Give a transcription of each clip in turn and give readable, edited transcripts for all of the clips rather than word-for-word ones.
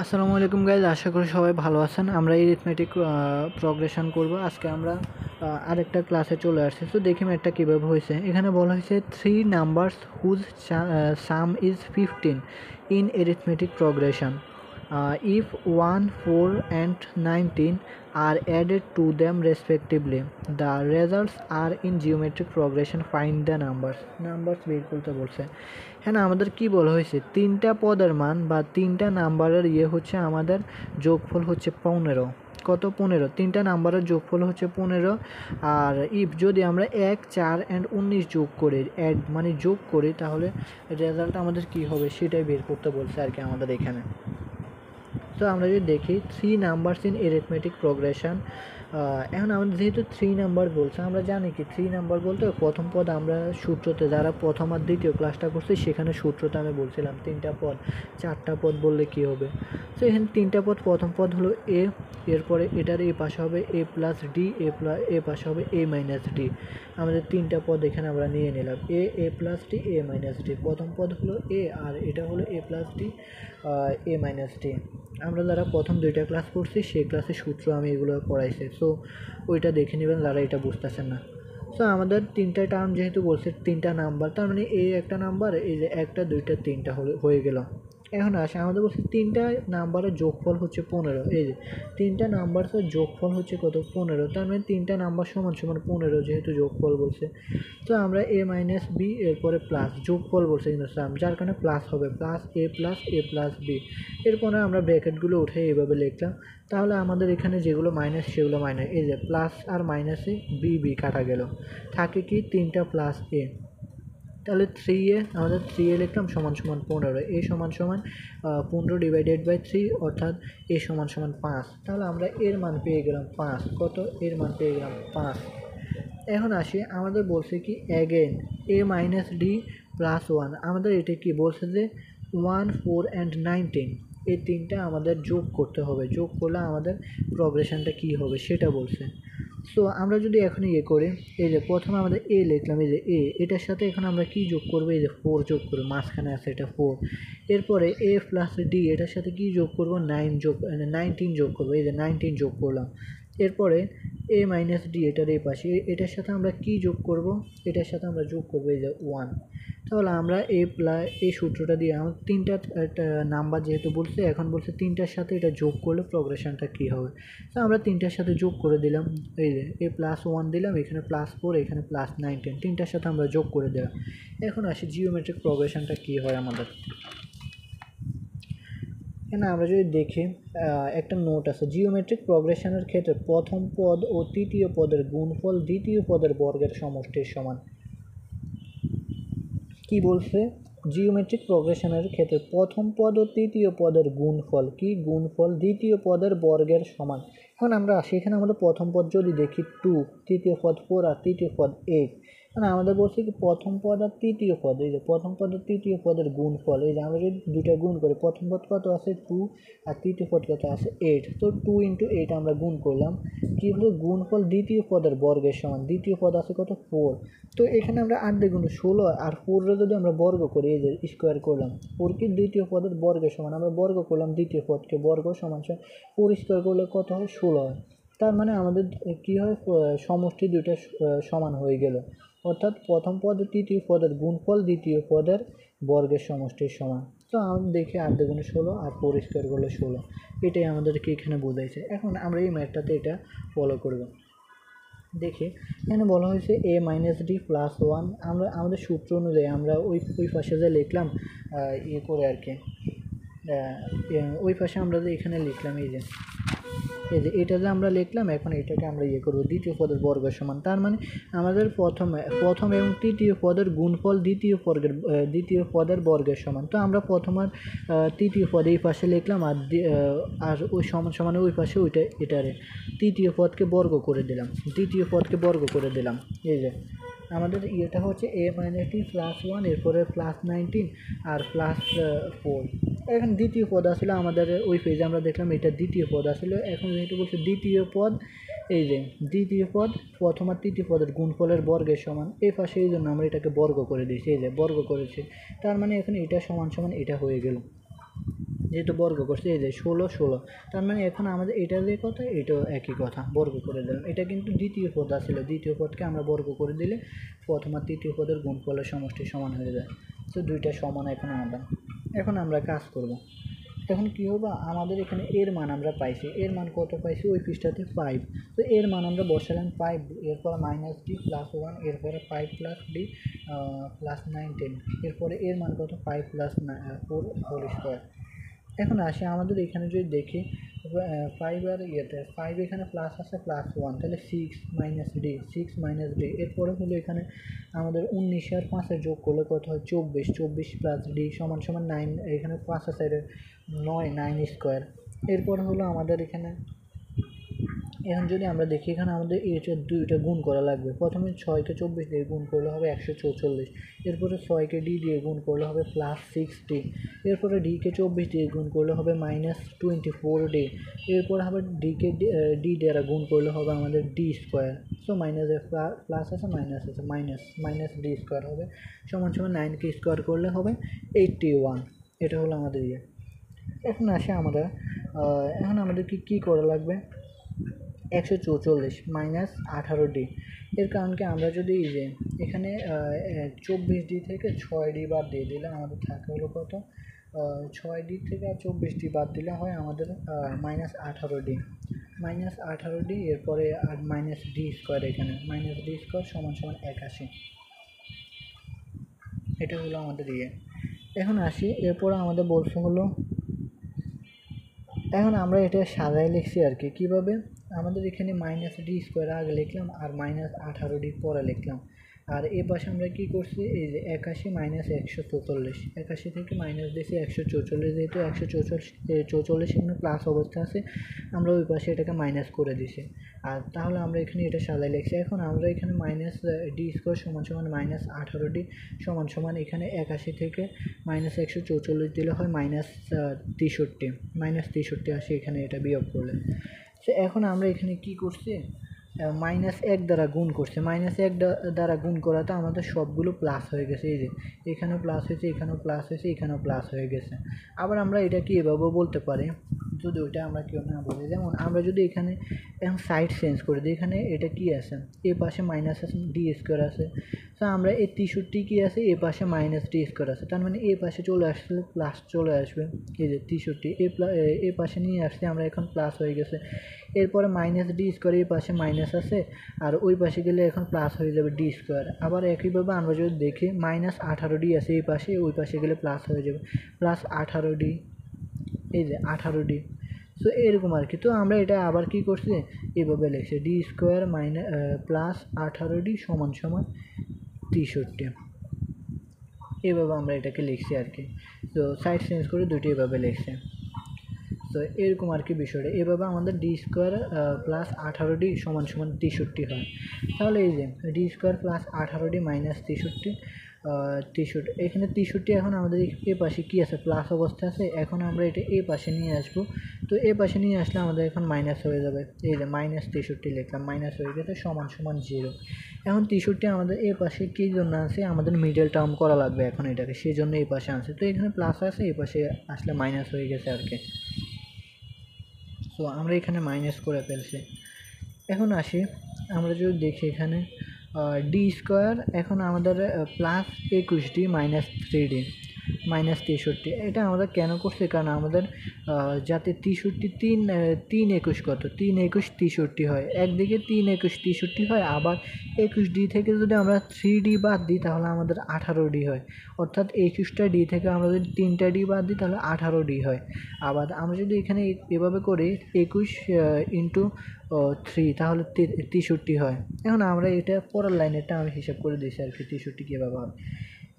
আসসালামু আলাইকুম গাইজ, আশা করি সবাই ভালো আছেন। আমরা এরিথমেটিক প্রোগ্রেশন করব। আজকে আমরা আরেকটা ক্লাসে চলে আসছি। তো দেখি ম্যাথটা কীভাবে হয়েছে। এখানে বলা হয়েছে 3 numbers whose sum is 15 in arithmetic progression. If 1, 4 and 19 are added to them respectively, the results are in geometric progression. Find the numbers বের করতে বলছে। হ্যাঁ, আমাদের কি বলা হয়েছে, তিনটা পদের মান বা তিনটা নাম্বারের হচ্ছে আমাদের যোগফল হচ্ছে 15। কত? 15। তিনটা নাম্বারের যোগফল হচ্ছে 15। আর যদি আমরা 1, 4 and 19 যোগ করি, যোগ করি, তাহলে রেজাল্ট আমাদের কি হবে সেটাই বের করতে বলছে আর কি আমাদের এখানে। তো আমরা যদি দেখি 3 নাম্বারস ইন এরিথমেটিক প্রোগ্রেশন, এখন আমাদের যেহেতু 3 নাম্বার বলছে, আমরা জানি কি 3 নাম্বার বলতে প্রথম পদ আমরা সূত্রতে যারা প্রথম আর দ্বিতীয় ক্লাসটা করছি সেখানে সূত্রতে আমি বলছিলাম 3টা পদ, 4টা পদ বললে কি হবে। তো এখানে 3টা পদ, প্রথম পদ হলো এ, এরপরে এটার এই পাশে হবে এ প্লাস ডি, এ পাশে হবে এ মাইনাস ডি। আমাদের 3টা পদ এখানে আমরা নিয়ে নিলাম, এ প্লাস ডি, এ মাইনাস ডি। প্রথম পদ হলো এ আর এটা হলো এ প্লাস ডি, এ মাইনাস ডি। আমরা যারা প্রথম 2টা ক্লাস করছি সেই ক্লাসের সূত্র আমি এগুলো পড়াইছি, সো ওইটা দেখে নেবেন যারা এটা বুঝতেছেন না। সো আমাদের 3টা টার্ম যেহেতু বলছে 3টা নাম্বার, তার মানে এই একটা নাম্বার, এই যে 1, 2, 3টা হয়ে গেল। এখন আসে আমাদের বলছে 3টা নাম্বারের যোগফল হচ্ছে 15। এই যে 3টা নাম্বারের যোগফল হচ্ছে কত? 15। তার মানে 3টা নাম্বার সমান সমান 15 যেহেতু যোগফল বলছে। তো আমরা এ মাইনাস বি, এরপরে প্লাস, যোগফল বলছে কিন্তু যার কারণে প্লাস হবে, প্লাস এ প্লাস বি। এরপরে আমরা ব্র্যাকেটগুলো উঠে এইভাবে লিখলাম। তাহলে আমাদের এখানে যেগুলো মাইনাস সেগুলো মাইনাস, এই যে প্লাস আর মাইনাসে বি কাটা গেল, থাকে কি 3টা প্লাস এ। তাহলে 3a, আমাদের 3a লিখলাম সমান সমান 15, এ সমান সমান 15 ডিভাইডেড বাই 3, অর্থাৎ এ সমান সমান 5। তাহলে আমরা এর মান পেয়ে গেলাম 5। কত? এর মান পেয়ে গেলাম 5। এখন আসি, আমাদের বলছে কি অ্যাগেন এ মাইনাস ডি প্লাস 1। আমাদের এটা কি বলছে যে 1, 4 and 19 এই 3টা আমাদের যোগ করতে হবে, যোগ করলে আমাদের প্রোগ্রেশনটা কি হবে সেটা বলছে। সো আমরা যদি এখন করি, এই যে প্রথমে আমাদের এ লিখলাম, এই যে এটার সাথে এখন আমরা কি যোগ করবো, এই যে 4 যোগ করবো, মাঝখানে আছে এটা 4। এরপরে এ প্লাস ডি, এটার সাথে কি যোগ করবো, 19 যোগ করবো, এই যে 19 যোগ করলাম। এরপরে এ মাইনাস ডি, এটার এই পাশে, এটার সাথে আমরা কি যোগ করব, এটার সাথে আমরা যোগ করবো এই যে 1। তাহলে আমরা এই সূত্রটা দিয়ে আমার 3টা নাম্বার যেহেতু বলছে, এখন বলছে 3টার সাথে এটা যোগ করলে প্রোগ্রেশনটা কী হবে। তো আমরা 3টার সাথে যোগ করে দিলাম, এই যে এ প্লাস 1 দিলাম, এখানে প্লাস 4, এখানে প্লাস 19, 3টার সাথে আমরা যোগ করে দিলাম। এখন আসি জিওমেট্রিক প্রোগ্রেশনটা কী হয় আমাদের। এখানে আমরা যদি দেখি, একটা নোট আছে, জিওমেট্রিক প্রোগ্রেশনের ক্ষেত্রে প্রথম পদ ও তৃতীয় পদের গুণফল দ্বিতীয় পদের বর্গের সমষ্টির সমান। কি বলছে? জিওমেট্রিক প্রোগ্রেশনের ক্ষেত্রে প্রথম পদ ও তৃতীয় পদের গুণফল গুণফল দ্বিতীয় পদের বর্গের সমান। এখন আমরা আসি, এখানে আমাদের প্রথম পদ যদি দেখি 2, তৃতীয় পদ 4 আর তৃতীয় পদ 8। মানে আমাদের বলছে কি প্রথম পদ আর তৃতীয় পদ, এই যে প্রথম পদ আর তৃতীয় পদের গুণফল, এই যে আমরা যদি দুটা গুণ করি, প্রথম পদ কত আছে 2 আর তৃতীয় পদ কত আছে 8। তো 2 × 8 আমরা গুণ করলাম, কি হলো গুণফল দ্বিতীয় পদের বর্গের সমান। দ্বিতীয় পদ আছে কত 4। তো এখানে আমরা 8 দিয়ে গুণ 16 আর 4 যদি আমরা বর্গ করি, এই যে স্কোয়ার করলাম, 4 কি দ্বিতীয় পদের বর্গের সমান, আমরা বর্গ করলাম দ্বিতীয় পদকে, বর্গ সমান 4 স্কোয়ার করলে কত হয় 16 হয়। তার মানে আমাদের কি হয়, সমষ্টি দুইটা সমান হয়ে গেল, অর্থাৎ প্রথম পদ তৃতীয় পদের গুণফল দ্বিতীয় পদের বর্গের সমষ্টির সমান। তো আমরা দেখি 8 দিয়ে গুণ 16 আর 4 স্কোয়ার করলে 16, এটাই আমাদেরকে এখানে বোঝাইছে। এখন আমরা এই ম্যাথটাতে এটা ফলো করব। দেখি এখানে বলা হয়েছে এ মাইনাস ডি প্লাস 1। আমরা আমাদের সূত্র অনুযায়ী আমরা ওই পাশে যে লিখলাম করে আর কি, ওই পাশে আমরা যে এখানে লিখলাম, এই যে এটা যে আমরা লিখলাম, এখন এটাকে আমরা করবো দ্বিতীয় পদের বর্গের সমান। তার মানে আমাদের প্রথম এবং তৃতীয় পদের গুণফল দ্বিতীয় পদের বর্গের সমান। তো আমরা প্রথম আর তৃতীয় পদ এই পাশে লিখলাম, আর ওই সমান সমানে ওই পাশে এটারে তৃতীয় পদকে বর্গ করে দিলাম, এই যে আমাদের এটা হচ্ছে এ মাইনাস ডি প্লাস 1, এরপরে প্লাস 19 আর প্লাস 4। এখন দ্বিতীয় পদ আসলে আমাদের ওই পেজে আমরা দেখলাম এটা দ্বিতীয় পদ আসলে। এখন যেহেতু বলছে দ্বিতীয় পদ, এই যে দ্বিতীয় পদ প্রথম আর তৃতীয় পদের গুণফলের বর্গের সমান, এই পাশে এই জন্য আমরা এটাকে বর্গ করে দিয়েছি, এই যে বর্গ করেছি। তার মানে এখানে এটা সমান সমান এটা হয়ে গেল। যেহেতু বর্গ করছে এই যে 16 তার মানে এখন আমাদের এটা যে কথা এটাও একই কথা, বর্গ করে দিলাম। এটা কিন্তু দ্বিতীয় পদ ছিল, দ্বিতীয় পদকে আমরা বর্গ করে দিলে প্রথম আর তৃতীয় পদের গুণফলের সমষ্টি সমান হয়ে যায়। তো দুইটা সমান এখন আমাদের। এখন আমরা কাজ করব। এখন কী হবে, আমাদের এখানে এর মান আমরা পাইছি, এর মান কত পাইছি ওই পৃষ্ঠাতে 5। তো এর মান আমরা বসালাম 5, এরপর -d +1, এরপরে 5 + d +9 10, এরপরে এর মান কত 5 + 4 হোল স্কোয়ার। এখন আসি আমাদের এখানে যদি দেখি 5 আর 5 এখানে প্লাস আছে +1, তাহলে 6 - d, এরপরে হলো এখানে আমাদের 19 আর 5 যোগ করলে কত হয় 24 + d = 9, এখানে 5 আছে 9 স্কোয়ার। এরপর হলো আমাদের এখানে এখন যদি আমরা দেখি এখানে আমাদের এটা দুইটা গুণ করা লাগবে। প্রথমে 6কে 24 দিয়ে গুণ করলে হবে 144, এরপরে 6কে d দিয়ে গুণ করলে হবে +60, এরপরে dকে 24 দিয়ে গুণ করলে হবে -24d, এরপরে আবার dকে d দ্বারা গুণ করলে হবে আমাদের d স্কোয়ার। সো প্লাস আছে মাইনাস আছে, মাইনাস d স্কোয়ার হবে = 9কে স্কোয়ার করলে হবে 81। এটা হলো আমাদের ইয়ে। এখন আসে আমরা এখন আমাদেরকে কী করা লাগবে, 144 - 18d। এর কারণ কি, আমরা যদি যে এখানে 24d থেকে 6d বাদ দিয়ে দিলে আমাদের থাকে হলো কত, 6d থেকে আর 24d বাদ দিলে হয় আমাদের -18d, এরপরে আর -d স্কোয়ার, এখানে -d স্কোয়ার = 81। এটা হলো আমাদের ইয়ে। এখন আসি, এরপরে আমাদের বলছে হলো এখন আমরা এটা সাজায় লিখছি আর কি, কীভাবে আমাদের এখানে -d স্কোয়ার আগে লিখলাম আর -18d পরে লিখলাম। আর এ পাশে আমরা কী করছি, এই যে 81 - 144, 81 থেকে মাইনাস দিয়েছি 144, যেহেতু 144 এখানে প্লাস অবস্থা আছে আমরা ওই পাশে এটাকে মাইনাস করে দিছি। আর তাহলে আমরা এখানে এটা সাজায় লিখছি। এখন আমরা এখানে -d স্কোয়ার = -18d এখানে 81 থেকে -144 দিলে হয় -63 আসে এখানে এটা বিয়োগ করলে। তো এখন আমরা এখানে কি করছি, -1 দ্বারা গুণ করছে, -1 দ্বারা গুণ করাতে আমাদের সবগুলো প্লাস হয়ে গেছে। এই যে এখানেও প্লাস হয়েছে, এখানেও প্লাস হয়েছে, এখানেও প্লাস হয়ে গেছে। আবার আমরা এটা কি এভাবেও বলতে পারি, যদি ওইটা আমরা কেউ না বলি, যেমন আমরা যদি এখানে এখন সাইড চেঞ্জ করে দিই, এখানে এটা কি আছে, এ পাশে মাইনাস আছে, ডি স্কোয়ার আছে। তো আমরা এই 63 কি আছে, এ পাশে -d স্কোয়ার আছে, তার মানে এ পাশে চলে আসলে প্লাস চলে আসবে। এই যে 63 এ পাশে নিয়ে আসলে আমরা এখন প্লাস হয়ে গেছে। এরপরে -d স্কোয়ার, এই পাশে মাইনাস আছে আর ওই পাশে গেলে এখন প্লাস হয়ে যাবে d স্কোয়ার। আবার একইভাবে আমরা যদি দেখি -18d আছে এই পাশে, ওই পাশে গেলে প্লাস হয়ে যাবে +18d, এই যে 18d। সো এরকম আর কি। তো আমরা এটা আবার কি করছি, এভাবে লিখছি d স্কোয়ার +18d = 63, এভাবে আমরা এটাকে লিখছি আর কি। তো সাইড চেঞ্জ করে দুইটি এভাবে লিখছি। তো এরকম আর কি বিষয়টা, এভাবে আমাদের d স্কোয়ার +18d = 63 হয়। তাহলে এই যে d স্কোয়ার +18d - 63, এখানে 63 এখন আমাদের এ পাশে কি আছে, প্লাস অবস্থা আছে। এখন আমরা এটা এ পাশে নিয়ে আসবো। তো এ পাশে নিয়ে আসলে আমাদের এখন মাইনাস হয়ে যাবে। এই যে -63 লিখলাম, মাইনাস হয়ে গেছে =0। এখন 63 আমাদের এ পাশে কী জন্য আছে, আমাদের মিডল টার্ম করা লাগবে এখন এটাকে, সেই জন্য এই পাশে আনছে। তো এখানে প্লাস আছে, এই পাশে আসলে মাইনাস হয়ে গেছে আর কি। তো আমরা এখানে মাইনাস করে ফেলছি। এখন আসি, আমরা যদি দেখি এখানে d স্কোয়ার এখন আমাদের +21d - 3d -63, এটা আমরা কেন করছি, কারণ আমাদের যাতে 63 3 21 কত, 3 21 63 হয়, একদিকে 3 21 63 হয়, আবার 21d থেকে যদি আমরা 3d বাদ দিই তাহলে আমাদের 18d হয়। অর্থাৎ 21টা d থেকে আমরা যদি 3টা d বাদ দিই তাহলে 18d হয়। আবার আমরা যদি এখানে এভাবে করি 21 × 3 তাহলে 63 হয়। এখন আমরা এটা পরের লাইনেরটা আমি হিসাব করে দিয়েছি আর কি, 63 কীভাবে হয়।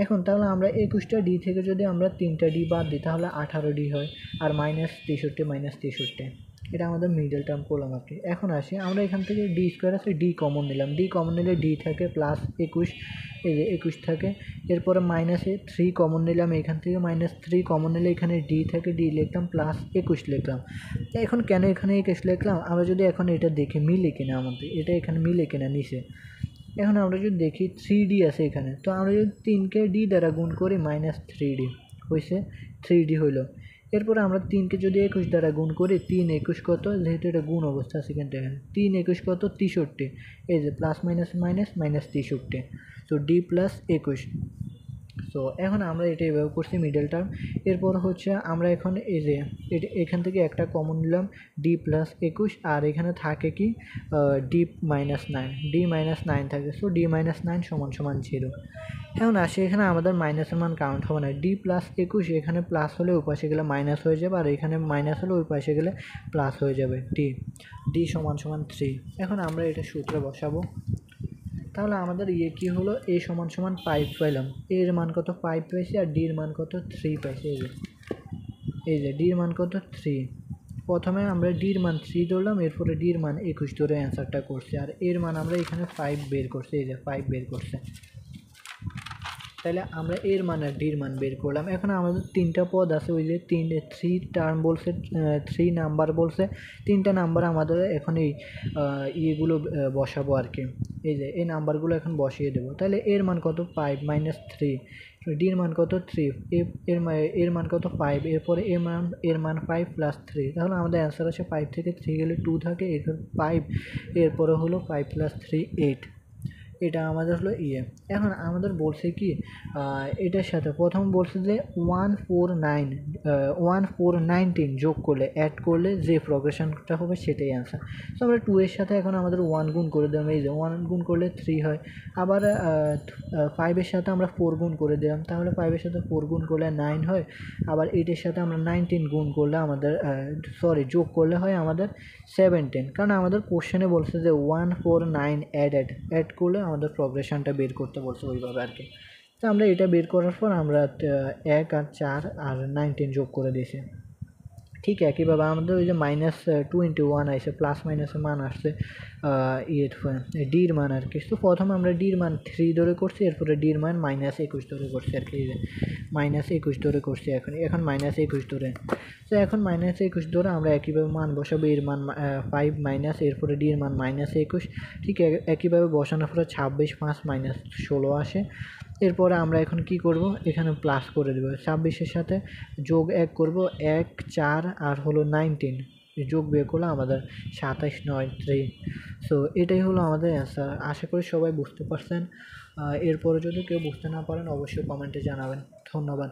এখন তাহলে আমরা 21টা d থেকে যদি আমরা 3টা d বাদ দিই তাহলে 18d হয়, আর -63 এটা আমাদের মিডল টার্ম করলাম আর কি। এখন আসি, আমরা এখান থেকে d স্কোয়ার আছে, d কমন নিলাম, d কমন নিলে d থাকে +21, এই যে 21 থাকে। এরপরে -3 কমন নিলাম, এখান থেকে -3 কমন নিলে এখানে d থাকে, d লিখলাম +21 লিখলাম। এখন কেন এখানে 21 লিখলাম, আমরা যদি এখন এটা দেখি মিলে কিনা, আমাদের এটা এখানে মিলে কিনা নিচে। এখন আমরা যদি দেখি 3d আছে এখানে, তো আমরা যদি 3কে d দ্বারা গুণ করি -3d হয়েছে, 3d হইল। এরপরে আমরা 3কে যদি 21 দ্বারা গুণ করি, 3 21 কত, যেহেতু এটা গুণ অবস্থা আছে কিন্তু এখানে 3 21 কত 63, এই যে প্লাস মাইনাস মাইনাস মাইনাস 63, তো ডি প্লাস 21। সো এখন আমরা এটা এভাবে করছি মিডল টার্ম। এরপর হচ্ছে আমরা এখন এই যে এখান থেকে একটা কমন নিলাম ডি প্লাস 21, আর এখানে থাকে কি ডি মাইনাস 9, ডি মাইনাস 9 থাকে, সো ডি মাইনাস 9 সমান সমান 0। এখন আসে এখানে আমাদের মাইনাসের মান কাউন্ট হবে না, ডি প্লাস 21 এখানে প্লাস হলে ওই পাশে গেলে মাইনাস হয়ে যাবে, আর এখানে মাইনাস হলে ওই পাশে গেলে প্লাস হয়ে যাবে, ডি সমান সমান 3। এখন আমরা এটা সূত্রে বসাবো। তাহলে আমাদের কী হলো, এ সমান সমান 5 পাইলাম, এর মান কত 5 পাইছি, আর ডির মান কত 3 পাইছি। এই যে ডির মান কত 3। প্রথমে আমরা ডির মান 3 ধরলাম, এরপরে ডির মান 21 ধরে অ্যান্সারটা করছি, আর এর মান আমরা এখানে 5 বের করছি, এই যে 5 বের করছে। তাহলে আমরা এর মান আর ডির মান বের করলাম। এখন আমাদের 3টা পদ আছে, ওই যে 3 টার্ম বলছে, 3 নাম্বার বলছে, 3টা নাম্বার আমাদের এখন এই ইয়েগুলো বসাবো আর কি, এই যে এই নাম্বারগুলো এখন বসিয়ে দেবো। তাহলে এর মান কত 5 মাইনাস 3, ডির মান কত 3, এর মান কত 5, এরপরে এর মান 5 প্লাস 3, তাহলে আমাদের অ্যান্সার আছে 5 থেকে 3 গেলে 2 থাকে, এরপর 5, এরপরে হলো 5 প্লাস 3 8। এটা আমাদের হলো এখন আমাদের বলছে কি এটার সাথে প্রথম বলছে যে 1419 যোগ করলে অ্যাড করলে যে প্রোগ্রেশনটা হবে সেটাই অ্যান্সার। তো আমরা 2 এর সাথে এখন আমাদের 1 গুণ করে দিলাম, এই যে 1 গুণ করলে 3 হয়। আবার 5 সাথে আমরা 4 গুণ করে দিলাম, তাহলে 5 সাথে 4 গুণ করলে 9 হয়। আবার 8 সাথে আমরা 19 গুণ করলে আমাদের যোগ করলে হয় আমাদের 17, কারণ আমাদের কোশ্চেনে বলছে যে 149 অ্যাড করলে আমাদের প্রোগ্রেশনটা বের করতে বলছে ওইভাবে আর কি। তো আমরা এটা বের করার পর আমরা 1 আর 4 আর 19 যোগ করে দিয়েছি। ঠিক একইভাবে আমাদের ওই যে -21 আসছে, প্লাস মাইনাসের মান আসছে ডির মান আর কি। তো প্রথমে আমরা ডির মান 3 ধরে করছি, এরপরে ডির মান -21 ধরে করছি আর কি, -21 ধরে করছি এখন -21 ধরে। তো এখন -21 ধরে আমরা একইভাবে মান বসাবো, এর মান 5 মাইনাস, এরপরে ডির মান -21, ঠিক একইভাবে বসানোর পরে 26 5 -16 আসে। এরপরে আমরা এখন কি করব, এখানে প্লাস করে দেবো, 26-এর সাথে যোগ 1 করব, 1 4 আর হলো 19 যোগ বের করলে আমাদের 27 9 3। সো এটাই হলো আমাদের অ্যান্সার। আশা করি সবাই বুঝতে পারছেন। এরপরে যদি কেউ বুঝতে না পারেন অবশ্যই কমেন্টে জানাবেন। ধন্যবাদ।